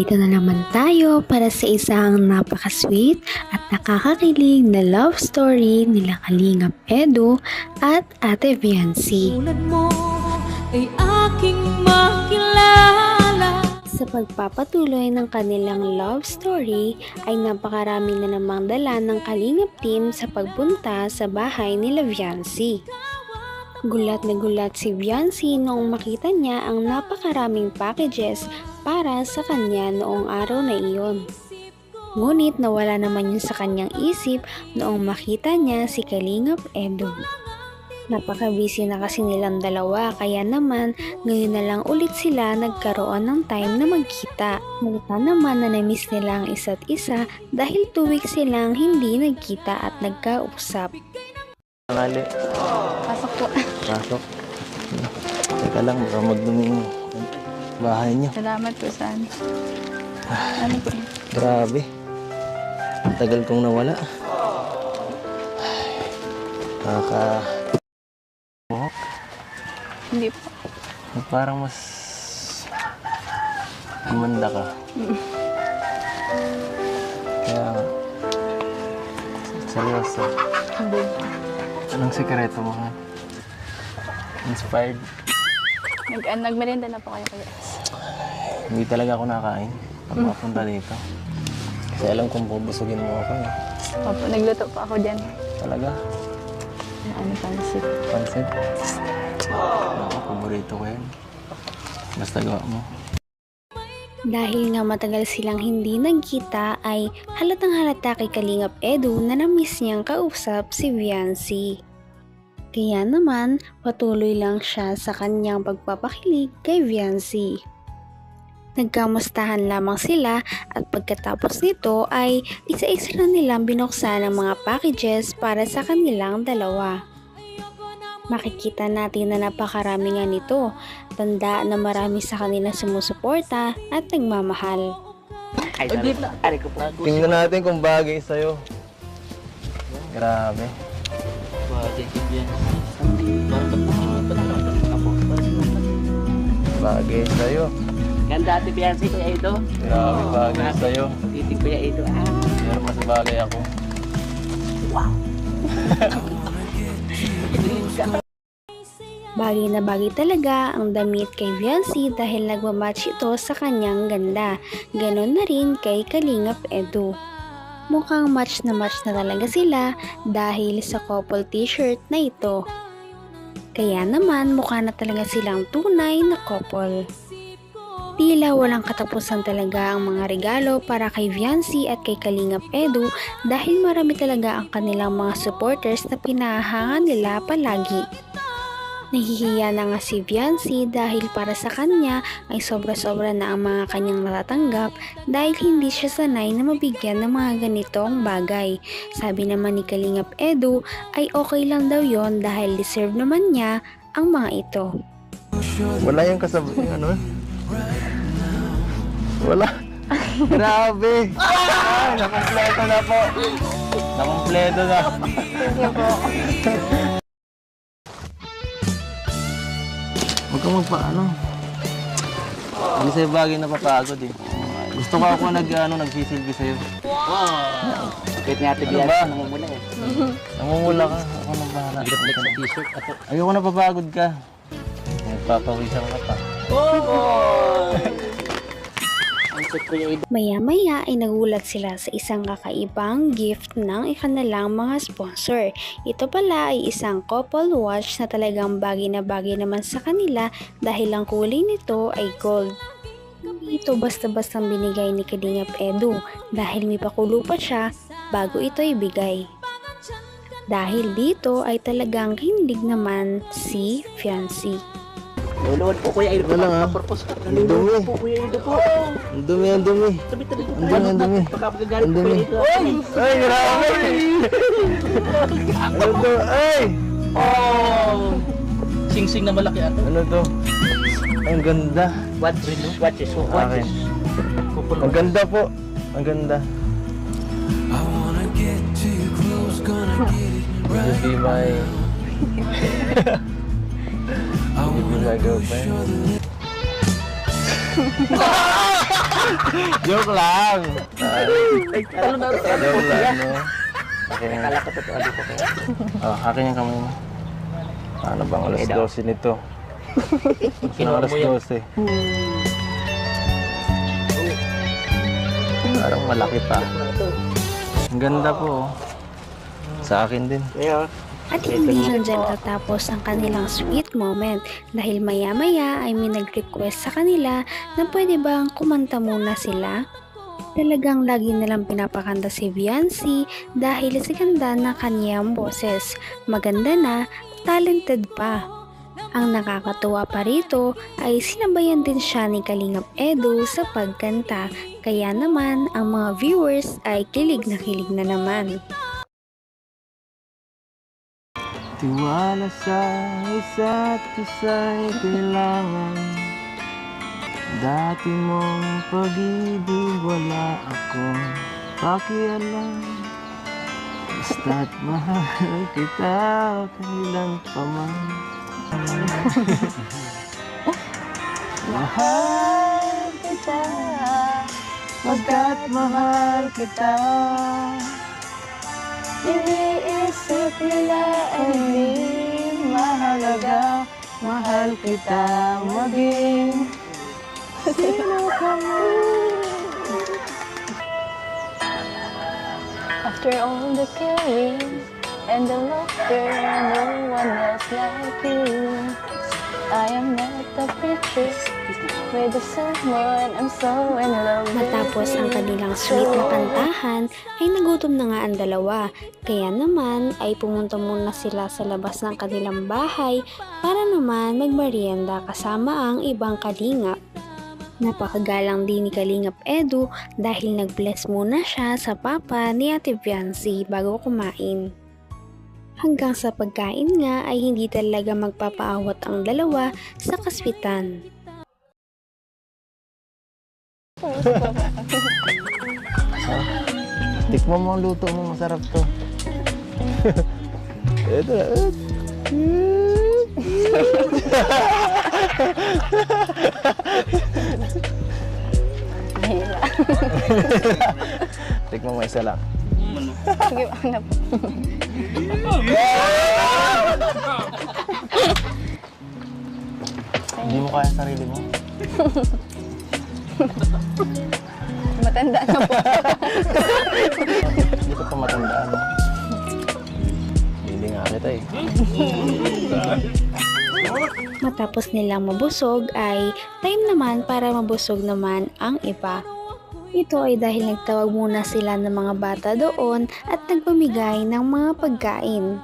Narito na naman tayo para sa isang napaka-sweet at nakakakilig na love story nila Kalingap Edu at Ate Viancy. Tulad mo ay aking makilala. Sa pagpapatuloy ng kanilang love story ay napakarami na namang dala ng Kalingap team sa pagpunta sa bahay nila Viancy. Gulat na gulat si Viancy noong makita niya ang napakaraming packages para sa kanya noong araw na iyon. Ngunit nawala naman yun sa kanyang isip noong makita niya si Kalingap Edu. Napaka-busy na kasi nilang dalawa kaya naman ngayon na lang ulit sila nagkaroon ng time na magkita. Nalita naman na na-miss nila ang isa't isa dahil 2 weeks silang hindi nagkita at nagkausap. Tangali. Pasok po. Pasok. Teka lang, baka magdumi yung bahay niyo. Salamat po sa ano. Ano po? Grabe. Ang tagal kong nawala. Nakaka... buhok. Hindi po. Parang mas... gumanda ka. Kaya... seryoso. Hindi. Anong sikreto mo, ha? Inspired? Nagmerienda na po kayo kaya. Hindi talaga ako nakain pag mapunta dito. Kasi alam kong bubusugin mo ako, eh. Opo, nagluto po ako dyan. Talaga? Ano, pansit. Pansit? Ako, paborito ko yan. Basta gawa mo. Dahil nga matagal silang hindi nagkita ay halatang halata kay Kalingap Edu na na-miss niyang kausap si Viancy. Kaya naman patuloy lang siya sa kanyang pagpapakilig kay Viancy. Nagkamustahan lamang sila at pagkatapos nito ay isa-isa na nilang binuksan ang mga packages para sa kanilang dalawa. Makikita natin na napakarami nga nito, tanda na marami sa kanila sumusuporta at nagmamahal. Tingnan natin kung bagay sa'yo. Grabe. Bagay sa'yo. Ganda Ate Viancy, Kuya Edo. Grabe, bagay sa'yo. Titig Kuya Edo. Pero mas bagay ako. Bagay na bagay talaga ang damit kay Viancy dahil nagmamatch ito sa kanyang ganda. Ganon na rin kay Kalingap Edu. Mukhang match na talaga sila dahil sa couple t-shirt na ito. Kaya naman mukha na talaga silang tunay na couple. Tila walang katapusan talaga ang mga regalo para kay Viancy at kay Kalingap Edu dahil marami talaga ang kanilang mga supporters na pinahahangan nila palagi. Nahihiya na nga si Viancy dahil para sa kanya ay sobra-sobra na ang mga kanyang natatanggap dahil hindi siya sanay na mabigyan ng mga ganitong bagay. Sabi naman ni Kalingap Edu ay okay lang daw yon dahil deserve naman niya ang mga ito. Wala yung kasabay, ano? Wala. Grabe. Ay, nakumpleto na po. Nakumpleto na. Thank you po. Huwag kang magpaano. Hindi sa'yo bagay na papagod, eh. Gusto ko ako nagsisilbi sa'yo. Wow! Kahit nga Ate Ano Viancy, ba? namumula eh. Namumula ka. Ako nang bahala. Bilat-bilat sa t-shirt. Ayoko na papagod ka. Nagpapawisan ka pa. Ang suit Kuya Edo. Maya-maya ay nagulat sila sa isang kakaibang gift ng ikanalang mga sponsor. Ito pala ay isang couple watch na talagang bagay na bagay naman sa kanila dahil ang kulay nito ay gold. Hindi ito basta-bastang binigay ni Kalingap Edu dahil may pakulo pa siya bago ito ibigay. Dahil dito ay talagang kinilig naman si Viancy. Luluwad po Kuya Edo. Wala nga. Purpose ka. Ang dumi. Luluwad po Kuya Edo po. Ang dumi, ang dumi. Tabi-tabi. Ang dumi. Pagkapagagalit Ang po dumi. Kuya Edo. Ay, grabe! Ano to? Ay! Oh! Sing-sing na malaki ato. Ano to? Ay, ang ganda. Watches. Akin. Ang ganda po. Ang ganda. Will you be my... Will you be my girlfriend? Joke lang. Joke lang, no? Okay. Akala ko totoo dito kaya. Oh, akin yung kamay mo. Ano bang alas 12 nito? Ano Kinuha alas mo yan. 12? Parang malaki pa. Ang ganda po. Oh. Sa akin din. At hindi lang dyan tatapos ang kanilang sweet moment dahil maya-maya ay may nag-request sa kanila na pwede bang kumanta muna sila. Talagang lagi nilang pinapakanta si Viancy dahil sa ganda ng kaniyang boses. Maganda na, talented pa. Ang nakakatuwa pa rito ay sinabayan din siya ni Kalingap Edu sa pagkanta. Kaya naman ang mga viewers ay kilig na naman. Tiwala sa isa't isa'y kailangan. Dati mong pag-ibig wala akong pakialam. Basta't mahal kita kailan pa man. Mahal kita, pagkat mahal kita. Iniisip nila ay di mahalaga. Mahal kita maging sino ka man. After all the caring and the laughter, no one else like you. I am not a picture with someone I'm so in love with. Matapos ang kanilang sweet na kantahan ay nagutom na nga ang dalawa. Kaya naman ay pumunta muna sila sa labas ng kanilang bahay para naman magmerienda kasama ang ibang kalingap. Napakagalang din ni Kalingap Edu dahil nag-bless muna siya sa papa ni Ate Viancy bago kumain. Hanggang sa pagkain nga ay hindi talaga magpapaawat ang dalawa sa kaswitan. Tikman mo ang luto mo, masarap to. Ito na. Mahira. Tikman mo isa lang. Sige, ano po. Hindi mo kaya sarili mo. Matanda na po. Hindi ko pa matandaan. Hindi nga kita eh. Matapos nilang mabusog ay time naman para mabusog naman ang iba. Ito ay dahil nagtawag muna sila ng mga bata doon at nagpamigay ng mga pagkain.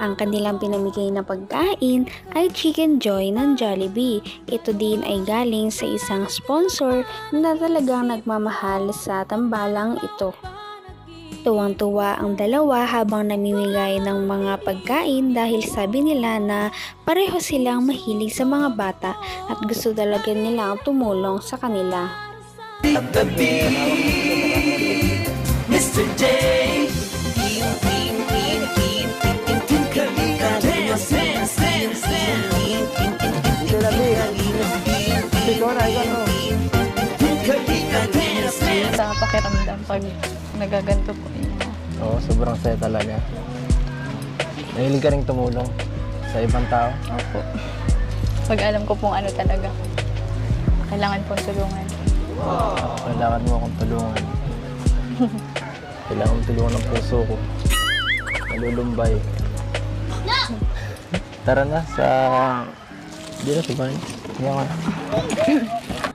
Ang kanilang pinamigay na pagkain ay Chicken Joy ng Jollibee. Ito din ay galing sa isang sponsor na talagang nagmamahal sa tambalang ito. Tuwang-tuwa ang dalawa habang namimigay ng mga pagkain dahil sabi nila na pareho silang mahilig sa mga bata at gusto talaga nilang tumulong sa kanila. Mr. J. Sa pakiramdam pag nagaganto po yun. Oo, sobrang saya talaga. Nahilig ka rin tumulong sa ibang tao. Opo. Pag alam ko pong ano talaga, kailangan pong tulungan. Kailangan mo akong tulungan. Kailangan mo tulungan ng puso ko. Nalulumbay. Tara na sa... Di na, sabay. Hindi ako na.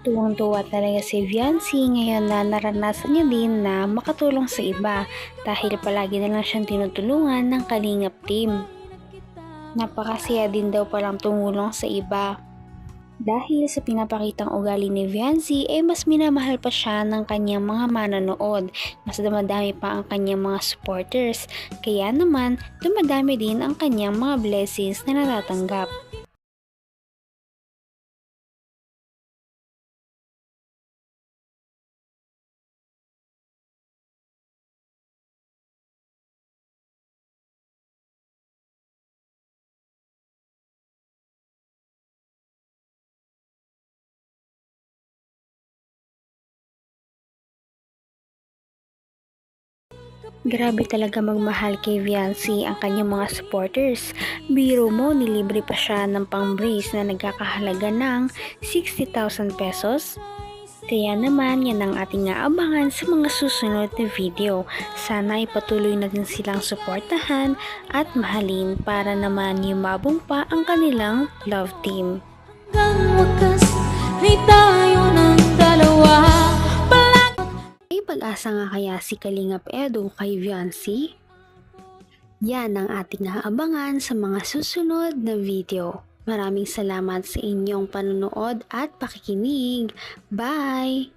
Tuwang-tuwa talaga si Viancy ngayon na naranasan niya din na makatulong sa iba dahil palagi na lang siyang tinutulungan ng Kalingap team. Napakasaya din daw palang tumulong sa iba. Dahil sa pinapakitang ugali ni Viancy ay mas minamahal pa siya ng kanyang mga manonood. Mas dumadami pa ang kanyang mga supporters. Kaya naman, dumadami din ang kanyang mga blessings na natatanggap. Grabe talaga magmahal kay Viancy ang kanyang mga supporters. Biro mo, nilibre pa siya ng pang-brace na nagkakahalaga ng 60,000 pesos. Kaya naman, yan ang ating aabangan sa mga susunod na video. Sana ipatuloy na din silang suportahan at mahalin para naman yumabong pa ang kanilang love team. Hanggang wakas ay tayo ng dalawa. May pag-asa nga kaya si Kalingap Edu kay Viancy? Yan ang ating aabangan sa mga susunod na video. Maraming salamat sa inyong panonood at pakikinig. Bye!